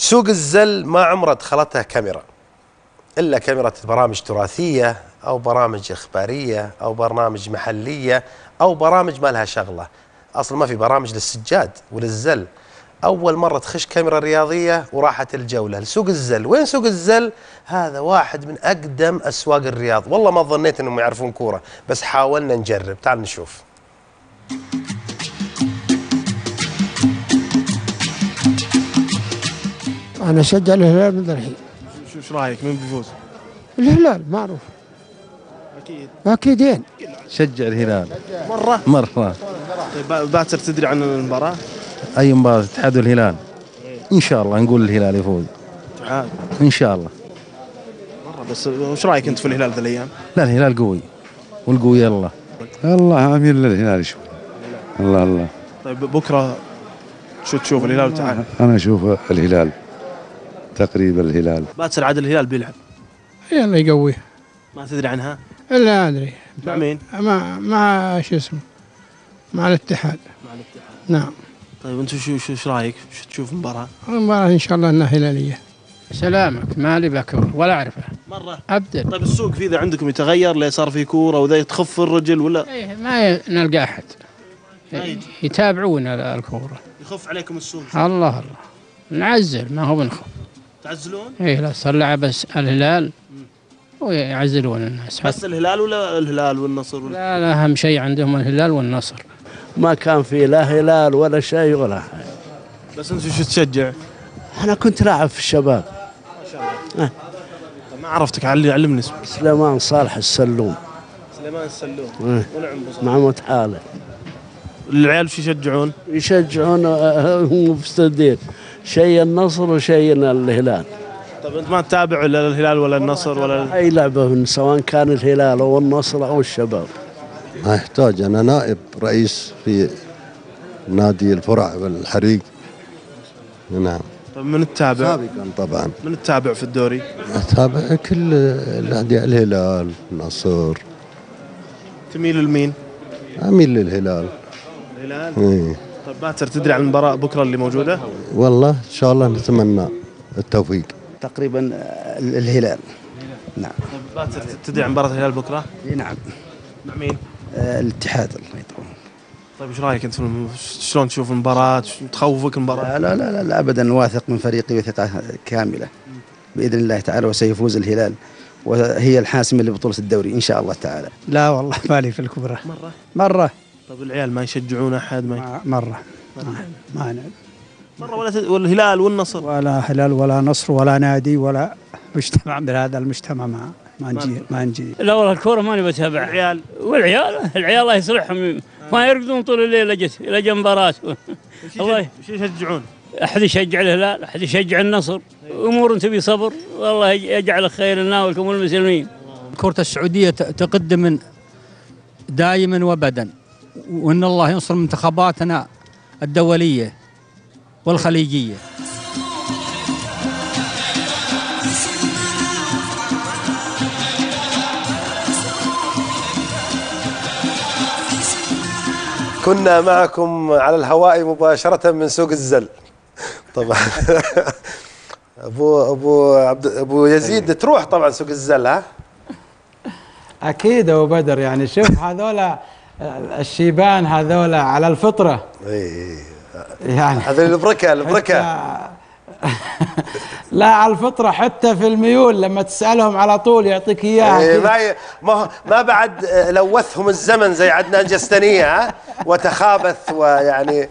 سوق الزل ما عمره دخلتها كاميرا إلا كاميرا برامج تراثية أو برامج إخبارية أو برامج محلية أو برامج ما لها شغلة. أصلا ما في برامج للسجاد وللزل. أول مرة تخش كاميرا رياضية وراحت الجولة لسوق الزل. وين سوق الزل؟ هذا واحد من أقدم أسواق الرياض. والله ما ظنيت أنهم يعرفون كورة، بس حاولنا نجرب. تعال نشوف. أنا أشجع الهلال من الحين. شو رايك مين بيفوز؟ الهلال معروف. اكيد أكيدين. شجع الهلال مرة. طيب باتر تدري عن المباراة؟ أي مباراة؟ الاتحاد والهلال. إن شاء الله نقول الهلال يفوز. اتحاد إن شاء الله. مرة. بس وش رايك أنت في الهلال ذا الأيام؟ لا الهلال قوي والقوي الله. الله أميل للهلال شوي. الله. طيب بكرة شو تشوف الهلال والاتحاد؟ أنا أشوف الهلال تقريبا. الهلال باتر عاد الهلال بيلعب. يلا يقويه. ما تدري عنها؟ لا أدري. مع مين؟ مع شو اسمه؟ مع الاتحاد. مع الاتحاد. نعم. طيب أنت شو رايك؟ شو تشوف المباراة؟ المباراة إن شاء الله أنها هلالية. سلامك مالي بكور ولا أعرفه مرة. أبدا. طيب السوق في ذا عندكم يتغير ليه صار في كورة وذا تخف الرجل ولا؟ إيه ما نلقى أحد يتابعون الكورة. يخف عليكم السوق. الله نعزل ما هو بنخف. تعزلون؟ إيه لا صلع بس الهلال ويعزلون الناس. بس الهلال ولا الهلال والنصر ولا؟ لا أهم شيء عندهم الهلال والنصر. ما كان في لا هلال ولا شيء ولا حاجة. بس أنت شو تشجع؟ أنا كنت لاعب في الشباب. ما شاء الله. ما عرفتك علمني اسمك. سليمان صالح السلوم. سليمان السلوم. ونعم بصراحة. مع متحالة. العيال شو يشجعون؟ يشجعون مفسدين. شيء النصر وشيء الهلال. طيب أنت ما تتابع لا الهلال ولا النصر ولا أي لعبة سواء كان الهلال أو النصر أو الشباب. ما يحتاج. أنا نائب رئيس في نادي الفرع والحريق. نعم. طيب من تتابع؟ سابقا طبعا. من تتابع في الدوري؟ أتابع كل الأندية. الهلال، النصر. تميل لمين؟ أميل للهلال. الهلال؟ إيه. طيب باتر تدري عن المباراة بكرة اللي موجودة؟ والله إن شاء الله نتمنى التوفيق. تقريبا الهلال. نعم. طيب باتر تدري عن مباراة الهلال بكرة؟ نعم. مع مين؟ الاتحاد الله يطول. طيب ايش رايك انت شلون تشوف المباراة؟ تخوفك المباراة؟ لا ابدا، واثق من فريقي وثقة كاملة بإذن الله تعالى، وسيفوز الهلال وهي الحاسمة لبطولة الدوري إن شاء الله تعالى. لا والله مالي في الكبرى. مرة. طيب العيال ما يشجعون أحد؟ مرة ما مرة ولا الهلال والنصر؟ ولا هلال ولا نصر ولا نادي ولا مجتمع من هذا المجتمع ما نجي. لا والله الكورة ماني بتابع. العيال الله يصلحهم ما يرقدون طول الليل إلى مباراة. الله شو يشجعون؟ أحد يشجع الهلال، أحد يشجع النصر. أمور تبي صبر، والله يجعل خير لنا ولكم والمسلمين. كرة السعودية تقدم دائما وابدا، وإن الله ينصر منتخباتنا الدولية والخليجية. كنا معكم على الهواء مباشرة من سوق الزل. طبعا ابو يزيد تروح طبعا سوق الزل ها؟ اكيد ابو بدر، يعني شوف هذولا الشيبان هذولا على الفطرة. يعني هذول البركة لا على الفطرة، حتى في الميول لما تسألهم على طول يعطيك اياها. ما بعد لوثهم الزمن زي عدنان جستنية وتخابث ويعني